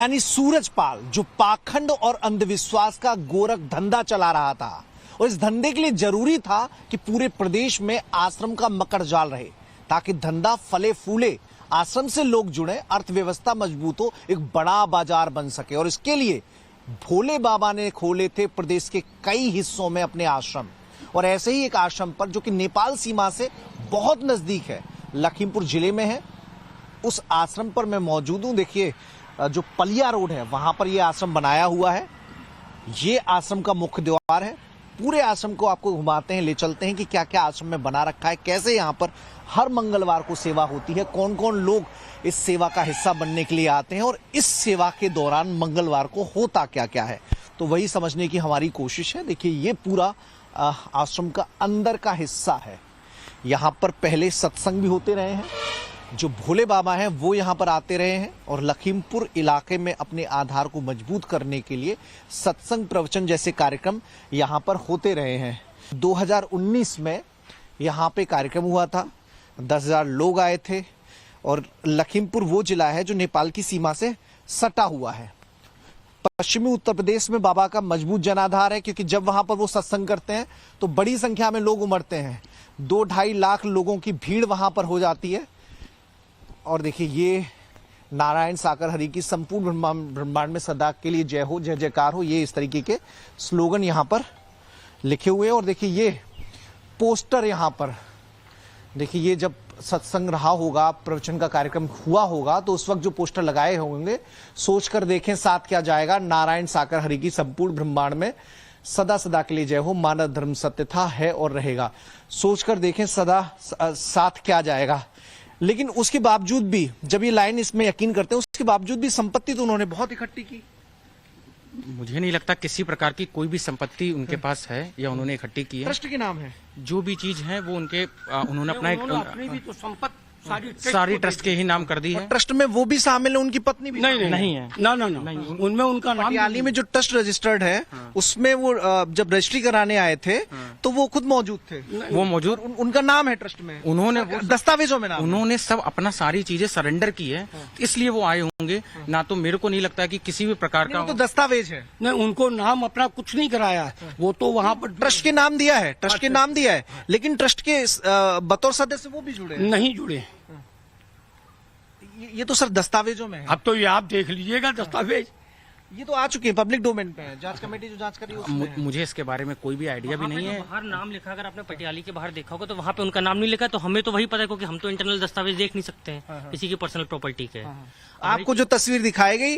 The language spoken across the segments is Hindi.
यानी सूरजपाल जो पाखंड और अंधविश्वास का गोरख धंधा चला रहा था और इस धंधे के लिए जरूरी था कि पूरे प्रदेश में आश्रम का मकर जाल रहे ताकि धंधा फले फूले, आश्रम से लोग जुड़े, अर्थव्यवस्था मजबूत हो, एक बड़ा बाजार बन सके। और इसके लिए भोले बाबा ने खोले थे प्रदेश के कई हिस्सों में अपने आश्रम। और ऐसे ही एक आश्रम पर जो कि नेपाल सीमा से बहुत नजदीक है, लखीमपुर जिले में है, उस आश्रम पर मैं मौजूद हूं। देखिए जो पलिया रोड है वहां पर यह आश्रम बनाया हुआ है। ये आश्रम का मुख्य द्वार है। पूरे आश्रम को आपको घुमाते हैं, ले चलते हैं कि क्या क्या आश्रम में बना रखा है, कैसे यहाँ पर हर मंगलवार को सेवा होती है, कौन कौन लोग इस सेवा का हिस्सा बनने के लिए आते हैं और इस सेवा के दौरान मंगलवार को होता क्या क्या है, तो वही समझने की हमारी कोशिश है। देखिए ये पूरा आश्रम का अंदर का हिस्सा है। यहाँ पर पहले सत्संग भी होते रहे हैं। जो भोले बाबा हैं वो यहाँ पर आते रहे हैं और लखीमपुर इलाके में अपने आधार को मजबूत करने के लिए सत्संग, प्रवचन जैसे कार्यक्रम यहाँ पर होते रहे हैं। 2019 में यहाँ पे कार्यक्रम हुआ था, 10,000 लोग आए थे। और लखीमपुर वो जिला है जो नेपाल की सीमा से सटा हुआ है। पश्चिमी उत्तर प्रदेश में बाबा का मजबूत जनाधार है, क्योंकि जब वहां पर वो सत्संग करते हैं तो बड़ी संख्या में लोग उमड़ते हैं। 2-2.5 लाख लोगों की भीड़ वहां पर हो जाती है। और देखिए ये नारायण साकर हरि की संपूर्ण ब्रह्मांड में सदा के लिए जय हो, जय जयकार हो, ये इस तरीके के स्लोगन यहाँ पर लिखे हुए हैं। और देखिए ये पोस्टर यहाँ पर, देखिए ये जब सत्संग रहा होगा, प्रवचन का कार्यक्रम हुआ होगा, तो उस वक्त जो पोस्टर लगाए होंगे, सोचकर देखें साथ क्या जाएगा, नारायण साकर हरि की संपूर्ण ब्रह्मांड में सदा सदा के लिए जय हो, मानव धर्म सत्य था, है और रहेगा। सोचकर देखें सदा साथ क्या जाएगा। लेकिन उसके बावजूद भी जब ये लाइन इसमें यकीन करते हैं, उसके बावजूद भी संपत्ति तो उन्होंने बहुत इकट्ठी की। मुझे नहीं लगता किसी प्रकार की कोई भी संपत्ति उनके पास है या उन्होंने इकट्ठी की है। ट्रस्ट के नाम है जो भी चीज है वो उनके उन्होंने अपना अपनी भी तो संपत्ति सारी ट्रस्ट के ही नाम कर दी है। ट्रस्ट में वो भी शामिल है, उनकी पत्नी भी नहीं है। ना उनमें उनका नाम पटियाली में जो ट्रस्ट रजिस्टर्ड है उसमें वो जब रजिस्ट्री कराने आए थे तो वो खुद मौजूद थे। वो मौजूद उनका नाम है ट्रस्ट में, उन्होंने दस्तावेजों में नाम, उन्होंने सब अपना सारी चीजें सरेंडर की है, इसलिए वो आए होंगे। ना तो मेरे को नहीं लगता कि किसी भी प्रकार का तो दस्तावेज है। नहीं, उनको नाम अपना कुछ नहीं कराया है, वो तो वहाँ पर ट्रस्ट के नाम दिया है, ट्रस्ट के नाम दिया है, लेकिन ट्रस्ट के बतौर सदस्य वो भी जुड़े नहीं जुड़े। ये तो सर दस्तावेजों में है। अब तो ये आप देख लीजिएगा दस्तावेज, ये तो आ चुके हैं, पब्लिक डोमेन पे है। जांच कमेटी जो जांच करी है मुझे इसके बारे में कोई भी आइडिया भी नहीं है। बाहर नाम लिखा, अगर आपने पटियाली के बाहर देखा होगा तो वहाँ पे उनका नाम नहीं लिखा, तो हमें तो वही पता है क्योंकि हम तो इंटरनल दस्तावेज देख नहीं सकते हैं किसी की पर्सनल प्रॉपर्टी के। आपको जो तस्वीर दिखाई गई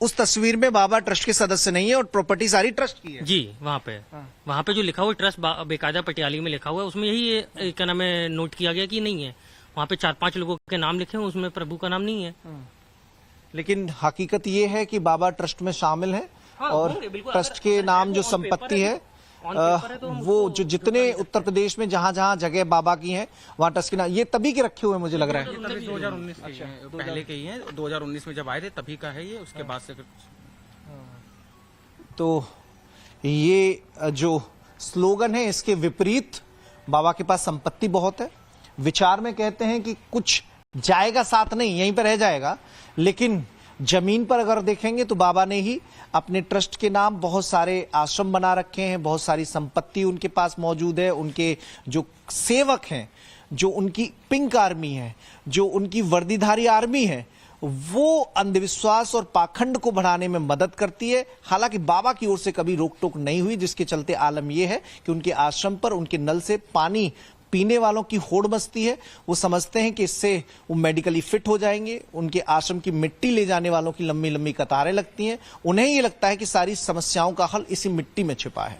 उस तस्वीर में बाबा ट्रस्ट के सदस्य नहीं है और प्रॉपर्टी सारी ट्रस्ट की है। जी वहाँ पे जो लिखा हुआ ट्रस्ट बेकायदा पटियाली में लिखा हुआ है, उसमें यही क्या नाम है नोट किया गया कि नहीं है। वहाँ पे 4-5 लोगों के नाम लिखे हैं, उसमें प्रभु का नाम नहीं है। लेकिन हकीकत ये है कि बाबा ट्रस्ट में शामिल है और ट्रस्ट के नाम जो संपत्ति है वो जो जितने उत्तर प्रदेश में जहां जहां जगह बाबा की हैं वहां ट्रस्ट के नाम ये तभी के रखे हुए मुझे लग रहा है। 2019 पहले के ही है, 2019 में जब आए थे तभी का है ये, उसके बाद से तो ये जो स्लोगन है इसके विपरीत बाबा के पास संपत्ति बहुत है। विचार में कहते हैं कि कुछ जाएगा साथ नहीं, यहीं पर रह जाएगा, लेकिन जमीन पर अगर देखेंगे तो बाबा ने ही अपने ट्रस्ट के नाम बहुत सारे आश्रम बना रखे हैं, बहुत सारी संपत्ति उनके पास मौजूद है। उनके जो सेवक हैं, जो उनकी पिंक आर्मी है, जो उनकी वर्दीधारी आर्मी है, वो अंधविश्वास और पाखंड को बढ़ाने में मदद करती है। हालांकि बाबा की ओर से कभी रोक टोक नहीं हुई, जिसके चलते आलम यह है कि उनके आश्रम पर उनके नल से पानी पीने वालों की होड़ मचती है। वो समझते हैं कि इससे वो मेडिकली फिट हो जाएंगे। उनके आश्रम की मिट्टी ले जाने वालों की लंबी लंबी कतारें लगती हैं। उन्हें ये लगता है कि सारी समस्याओं का हल इसी मिट्टी में छिपा है।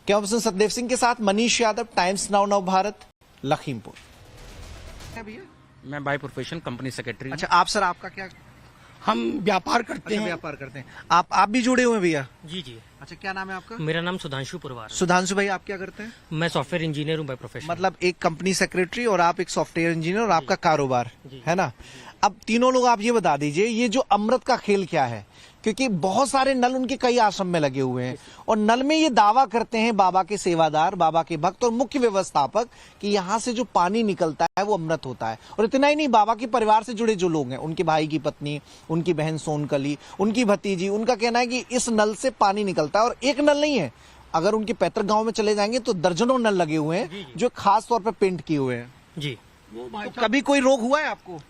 क्या पर्सन सतदेव सिंह के साथ मनीष यादव, टाइम्स नाउ नव भारत, लखीमपुर। मैं बाय प्रोफेशन कंपनी सेक्रेटरी। अच्छा आप सर, आपका क्या? हम व्यापार करते हैं। व्यापार करते हैं आप भी जुड़े हुए हैं भैया? जी। अच्छा क्या नाम है आपका? मेरा नाम सुधांशु पुरवार। सुधांशु भाई आप क्या करते हैं? मैं सॉफ्टवेयर इंजीनियर हूँ बाय प्रोफेशन। मतलब एक कंपनी सेक्रेटरी और आप एक सॉफ्टवेयर इंजीनियर और आपका कारोबार है ना। अब तीनों लोग आप ये बता दीजिए, ये जो अमृत का खेल क्या है, क्योंकि बहुत सारे नल उनके कई आश्रम में लगे हुए हैं और नल में ये दावा करते हैं बाबा के सेवादार, बाबा के भक्त और मुख्य व्यवस्थापक कि यहाँ से जो पानी निकलता है वो अमृत होता है। और इतना ही नहीं, बाबा के परिवार से जुड़े जो लोग हैं, उनके भाई की पत्नी, उनकी बहन सोनकली, उनकी भतीजी, उनका कहना है कि इस नल से पानी निकलता है। और एक नल नहीं है, अगर उनके पैतृक गांव में चले जाएंगे तो दर्जनों नल लगे हुए हैं जो खास तौर पर पेंट किए हुए हैं। जी, तो कभी कोई रोग हुआ है आपको?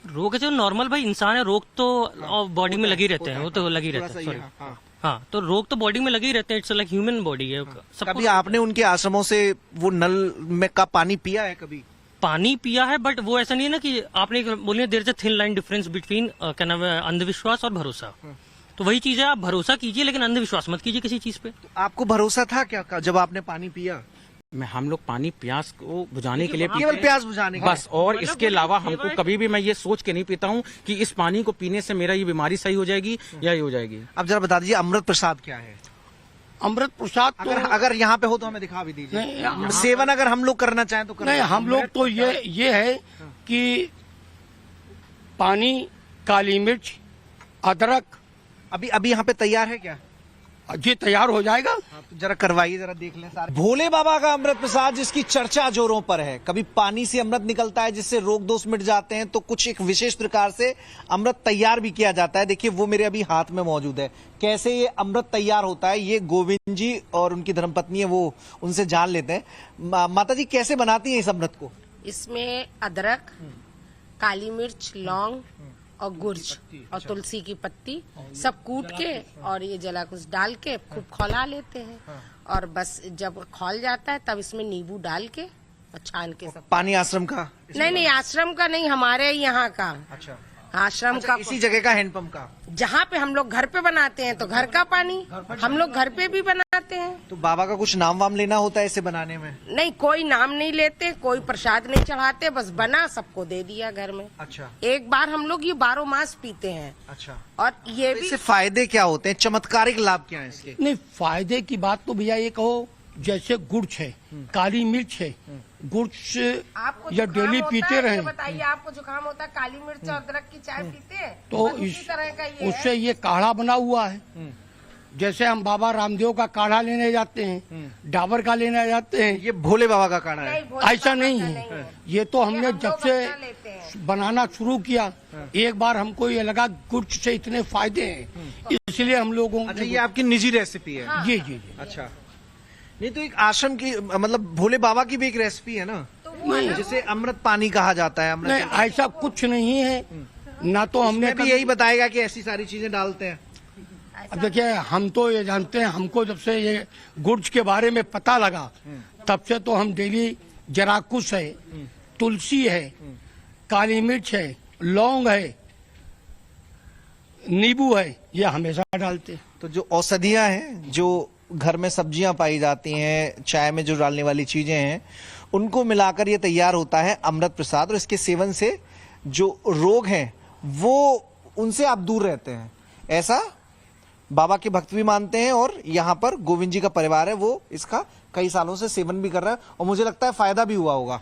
रोग जो नॉर्मल भाई इंसान है, रोग तो बॉडी में लगे रहते हैं, वो तो लगी रहते हैं। सॉरी, हाँ, तो रोग तो बॉडी में लगे ही रहते हैं। इट्स लाइक ह्यूमन बॉडी है। कभी आपने उनके आश्रमों से वो नल में का पानी पिया है? कभी पानी पिया है, बट वो ऐसा नहीं है ना कि आपने बोलिए there is a thin line difference between क्या नाम है अंधविश्वास और भरोसा। तो वही चीज है, आप भरोसा कीजिए लेकिन अंधविश्वास मत कीजिए किसी चीज पे। तो आपको भरोसा था क्या जब आपने पानी पिया? हम लोग पानी प्यास को बुझाने के लिए केवल प्यास बुझाने के बस, और इसके अलावा हमको कभी भी मैं ये सोच के नहीं पीता हूँ कि इस पानी को पीने से मेरा ये बीमारी सही हो जाएगी या ये हो जाएगी। अब जरा बता दीजिए अमृत प्रसाद क्या है? अमृत प्रसाद तो अगर यहाँ पे हो तो हमें दिखा भी दीजिए। सेवन अगर हम लोग करना चाहें तो नहीं, हम लोग तो ये है कि पानी, काली मिर्च, अदरक। अभी यहाँ पे तैयार है क्या? जी तैयार हो जाएगा। तो जरा करवाइए, जरा देख लें सारे। भोले बाबा का अमृत प्रसाद जिसकी चर्चा जोरों पर है। कभी पानी से अमृत निकलता है जिससे रोग दोष मिट जाते हैं, तो कुछ एक विशेष प्रकार से अमृत तैयार भी किया जाता है। देखिए वो मेरे अभी हाथ में मौजूद है। कैसे ये अमृत तैयार होता है ये गोविंद जी और उनकी धर्मपत्नी है, वो उनसे जान लेते हैं। माता जी कैसे बनाती है इस अमृत को? इसमें अदरक, काली मिर्च, लौंग और गुर्ज और तुलसी की पत्ती सब कूट के और ये जला कुछ डाल के खूब खौला लेते हैं। और बस जब खौल जाता है तब इसमें नींबू डाल के और छान के सब। पानी आश्रम का? नहीं, आश्रम का नहीं, हमारे यहाँ का। अच्छा, आश्रम का इसी जगह का हैंडपंप का? जहाँ पे हम लोग घर पे बनाते हैं तो घर का पानी हम लोग घर पे भी बनाते हैं। तो बाबा का कुछ नाम वाम लेना होता है इसे बनाने में? नहीं, कोई नाम नहीं लेते, कोई प्रसाद नहीं चढ़ाते, बस बना सबको दे दिया घर में। अच्छा, एक बार हम लोग ये 12 मास पीते हैं। अच्छा। और ये भी इससे फायदे क्या होते हैं? चमत्कारिक लाभ क्या है इसके? नहीं, फायदे की बात तो भैया ये कहो, जैसे गुड़ है, काली मिर्च है, गुड़ आपको या जुकाम डेली होता पीते है, रहे। ये बताइए, आपको जुकाम होता है, काली मिर्च और अदरक की चाय पीते हैं तो बस उसी तरह का ये उससे ये काढ़ा बना हुआ है। जैसे हम बाबा रामदेव का काढ़ा लेने जाते हैं, डाबर का लेने जाते हैं, ये भोले बाबा का काढ़ा है? नहीं, भोले ऐसा बाबा नहीं का है। ये तो हमने हम जब लोग से अपना लेते हैं। बनाना शुरू किया, एक बार हमको ये लगा गुड़ से इतने फायदे हैं, इसलिए हम लोगों अच्छा, ये आपकी निजी रेसिपी है? जी जी जी। अच्छा, नहीं तो एक आश्रम की मतलब भोले बाबा की भी एक रेसिपी है ना, जिसे अमृत पानी कहा जाता है? नहीं, ऐसा कुछ नहीं है ना। तो हमने भी यही बताएगा कि ऐसी सारी चीजें डालते हैं? अब देखिए, हम तो ये जानते हैं, हमको जब से ये गुड़ के बारे में पता लगा तब से तो हम डेली जराकुश है, तुलसी है, काली मिर्च है, लौंग है, नींबू है, ये हमेशा डालते हैं। तो जो औषधियां हैं, जो घर में सब्जियां पाई जाती हैं, चाय में जो डालने वाली चीजें हैं, उनको मिलाकर ये तैयार होता है अमृत प्रसाद। और इसके सेवन से जो रोग हैं वो उनसे आप दूर रहते हैं, ऐसा बाबा के भक्त भी मानते हैं। और यहाँ पर गोविंद जी का परिवार है, वो इसका कई सालों से सेवन भी कर रहा है और मुझे लगता है फायदा भी हुआ होगा।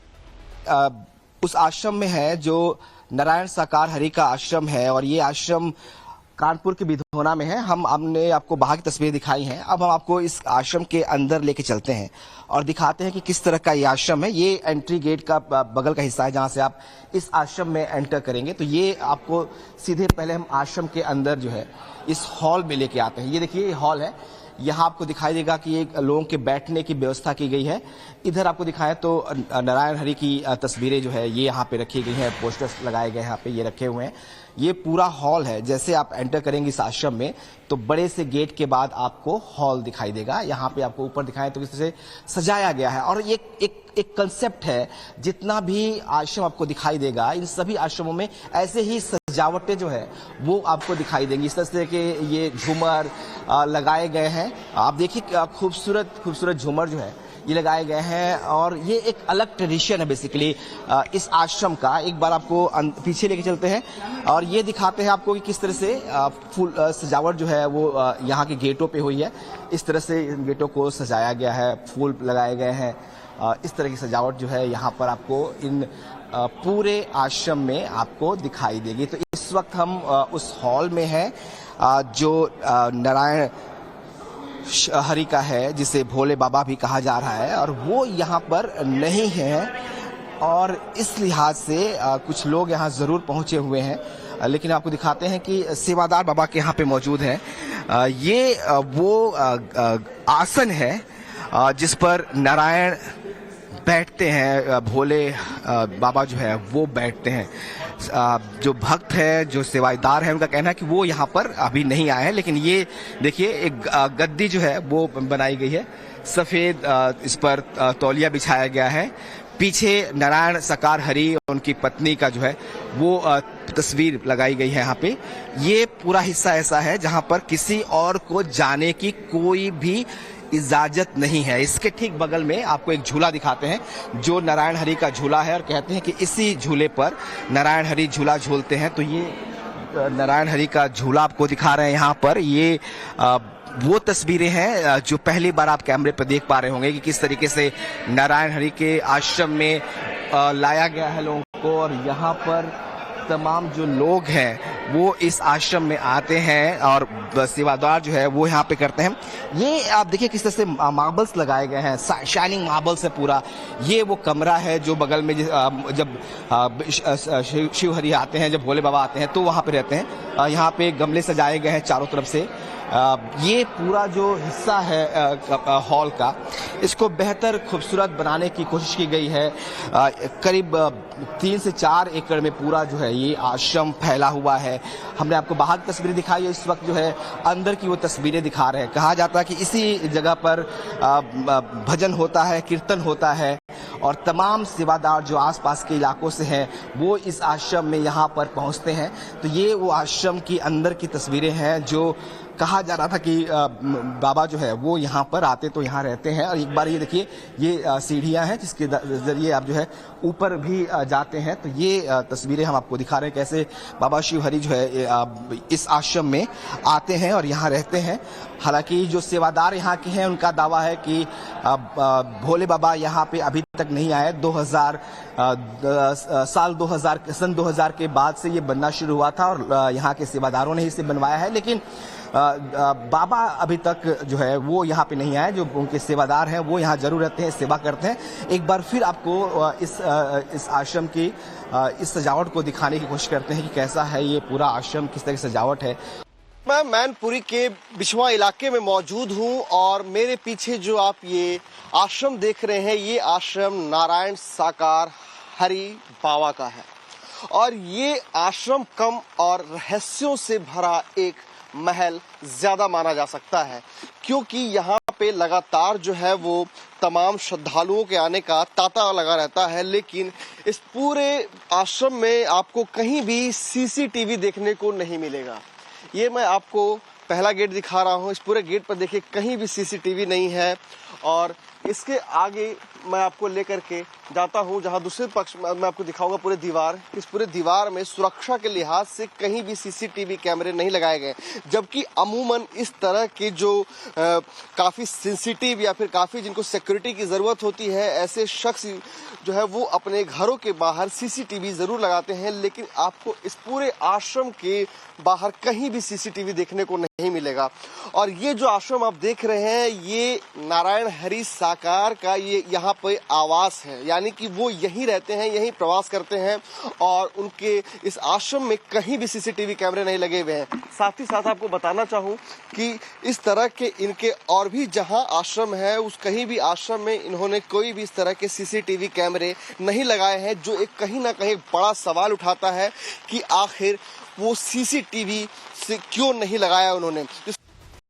उस आश्रम में है जो नारायण साकार हरि का आश्रम है, और ये आश्रम कानपुर के बिधोना में है। हमने आपको बाहर की तस्वीरें दिखाई हैं, अब हम आपको इस आश्रम के अंदर लेके चलते हैं और दिखाते हैं कि किस तरह का ये आश्रम है। ये एंट्री गेट का बगल का हिस्सा है जहां से आप इस आश्रम में एंटर करेंगे। तो ये आपको सीधे पहले हम आश्रम के अंदर जो है इस हॉल में लेके आते हैं। ये देखिए, ये हॉल है। यहाँ आपको दिखाई देगा कि एक लोगों के बैठने की व्यवस्था की गई है। इधर आपको दिखाया तो नारायण हरि की तस्वीरें जो है ये यहाँ पे रखी गई हैं, पोस्टर्स लगाए गए यहाँ पे, ये रखे हुए हैं। ये पूरा हॉल है। जैसे आप एंटर करेंगे इस आश्रम में तो बड़े से गेट के बाद आपको हॉल दिखाई देगा। यहाँ पे आपको ऊपर दिखाएं तो किस तरह से सजाया गया है। और ये एक कंसेप्ट है, जितना भी आश्रम आपको दिखाई देगा, इन सभी आश्रमों में ऐसे ही सजावटें जो है वो आपको दिखाई देंगी। इस तरह के ये झूमर लगाए गए हैं। आप देखिए, खूबसूरत झूमर जो है ये लगाए गए हैं। और ये एक अलग ट्रेडिशन है बेसिकली इस आश्रम का। एक बार आपको पीछे लेके चलते हैं और ये दिखाते हैं आपको कि किस तरह से फूल सजावट जो है वो यहाँ के गेटों पे हुई है। इस तरह से इन गेटों को सजाया गया है, फूल लगाए गए हैं। इस तरह की सजावट जो है यहाँ पर आपको इन पूरे आश्रम में आपको दिखाई देगी। तो इस वक्त हम उस हॉल में हैं जो नारायण हरि का है, जिसे भोले बाबा भी कहा जा रहा है, और वो यहाँ पर नहीं है। और इस लिहाज से कुछ लोग यहाँ जरूर पहुंचे हुए हैं, लेकिन आपको दिखाते हैं कि सेवादार बाबा के यहाँ पे मौजूद हैं। ये वो आसन है जिस पर नारायण बैठते हैं, भोले बाबा जो है वो बैठते हैं। जो भक्त है, जो सेवादार है, उनका कहना है कि वो यहाँ पर अभी नहीं आए हैं, लेकिन ये देखिए एक गद्दी जो है वो बनाई गई है, सफेद इस पर तौलिया बिछाया गया है। पीछे नारायण साकार हरि और उनकी पत्नी का जो है वो तस्वीर लगाई गई है यहाँ पे। ये पूरा हिस्सा ऐसा है जहाँ पर किसी और को जाने की कोई भी इजाजत नहीं है। इसके ठीक बगल में आपको एक झूला दिखाते हैं जो नारायण हरि का झूला है, और कहते हैं कि इसी झूले पर नारायण हरि झूला झूलते हैं। तो ये नारायण हरि का झूला आपको दिखा रहे हैं यहाँ पर। ये वो तस्वीरें हैं जो पहली बार आप कैमरे पर देख पा रहे होंगे कि किस तरीके से नारायण हरि के आश्रम में लाया गया है लोगों को, और यहाँ पर तमाम जो लोग हैं वो इस आश्रम में आते हैं और सेवादार जो है वो यहाँ पे करते हैं। ये आप देखिए किस तरह से मार्बल्स लगाए गए हैं, शाइनिंग मार्बल्स है पूरा। ये वो कमरा है जो बगल में जब शिव हरि आते हैं, जब भोले बाबा आते हैं तो वहाँ पे रहते हैं। यहाँ पे गमले सजाए गए हैं चारों तरफ से। ये पूरा जो हिस्सा है हॉल का, इसको बेहतर खूबसूरत बनाने की कोशिश की गई है। करीब 3 से 4 एकड़ में पूरा जो है ये आश्रम फैला हुआ है। हमने आपको बाहर की तस्वीरें दिखाई है, इस वक्त जो है अंदर की वो तस्वीरें दिखा रहे हैं। कहा जाता है कि इसी जगह पर भजन होता है, कीर्तन होता है, और तमाम सेवादार जो आसपास के इलाकों से हैं वो इस आश्रम में यहाँ पर पहुँचते हैं। तो ये वो आश्रम की अंदर की तस्वीरें हैं जो कहा जा रहा था कि बाबा जो है वो यहाँ पर आते तो यहाँ रहते हैं। और एक बार ये देखिए, ये सीढ़ियाँ हैं जिसके जरिए आप जो है ऊपर भी जाते हैं। तो ये तस्वीरें हम आपको दिखा रहे हैं कैसे बाबा शिव हरि जो है इस आश्रम में आते हैं और यहाँ रहते हैं। हालांकि जो सेवादार यहाँ के हैं उनका दावा है कि भोले बाबा यहाँ पे अभी तक नहीं आए। सन 2000 के बाद से ये बनना शुरू हुआ था और यहाँ के सेवादारों ने इसे बनवाया है, लेकिन बाबा अभी तक जो है वो यहाँ पे नहीं आए। जो उनके सेवादार हैं वो यहाँ जरूर रहते हैं, सेवा करते हैं। एक बार फिर आपको इस आश्रम की इस सजावट को दिखाने की कोशिश करते हैं कि कैसा है ये पूरा आश्रम, किस तरह की सजावट है। मैं मैनपुरी के बिछवा इलाके में मौजूद हूँ और मेरे पीछे जो आप ये आश्रम देख रहे हैं, ये आश्रम नारायण साकार हरि बाबा का है। और ये आश्रम कम और रहस्यों से भरा एक महल ज्यादा माना जा सकता है, क्योंकि यहाँ पे लगातार जो है वो तमाम श्रद्धालुओं के आने का तांता लगा रहता है। लेकिन इस पूरे आश्रम में आपको कहीं भी सीसीटीवी देखने को नहीं मिलेगा। ये मैं आपको पहला गेट दिखा रहा हूँ। इस पूरे गेट पर देखिए कहीं भी सीसीटीवी नहीं है, और इसके आगे मैं आपको लेकर के जाता हूं जहां दूसरे पक्ष में मैं आपको दिखाऊंगा पूरे दीवार। इस पूरे दीवार में सुरक्षा के लिहाज से कहीं भी सीसीटीवी कैमरे नहीं लगाए गए, जबकि अमूमन इस तरह के जो काफी सेंसिटिव या फिर काफी जिनको सिक्योरिटी की जरूरत होती है, ऐसे शख्स जो है वो अपने घरों के बाहर सीसीटीवी जरूर लगाते हैं। लेकिन आपको इस पूरे आश्रम के बाहर कहीं भी सीसीटीवी देखने को नहीं मिलेगा। और ये जो आश्रम आप देख रहे हैं, ये नारायण हरि साकार का ये यहाँ पे आवास है, यानी कि वो यहीं रहते हैं, यहीं प्रवास करते हैं, और उनके इस आश्रम में कहीं भी सीसीटीवी कैमरे नहीं लगे हुए हैं। साथ ही साथ आपको बताना चाहूँ कि इस तरह के इनके और भी जहाँ आश्रम है, उस कहीं भी आश्रम में इन्होंने कोई भी इस तरह के सीसीटीवी कैमरे नहीं लगाए हैं, जो एक कहीं ना कहीं बड़ा सवाल उठाता है कि आखिर वो सीसीटीवी से क्यों नहीं लगाया उन्होंने।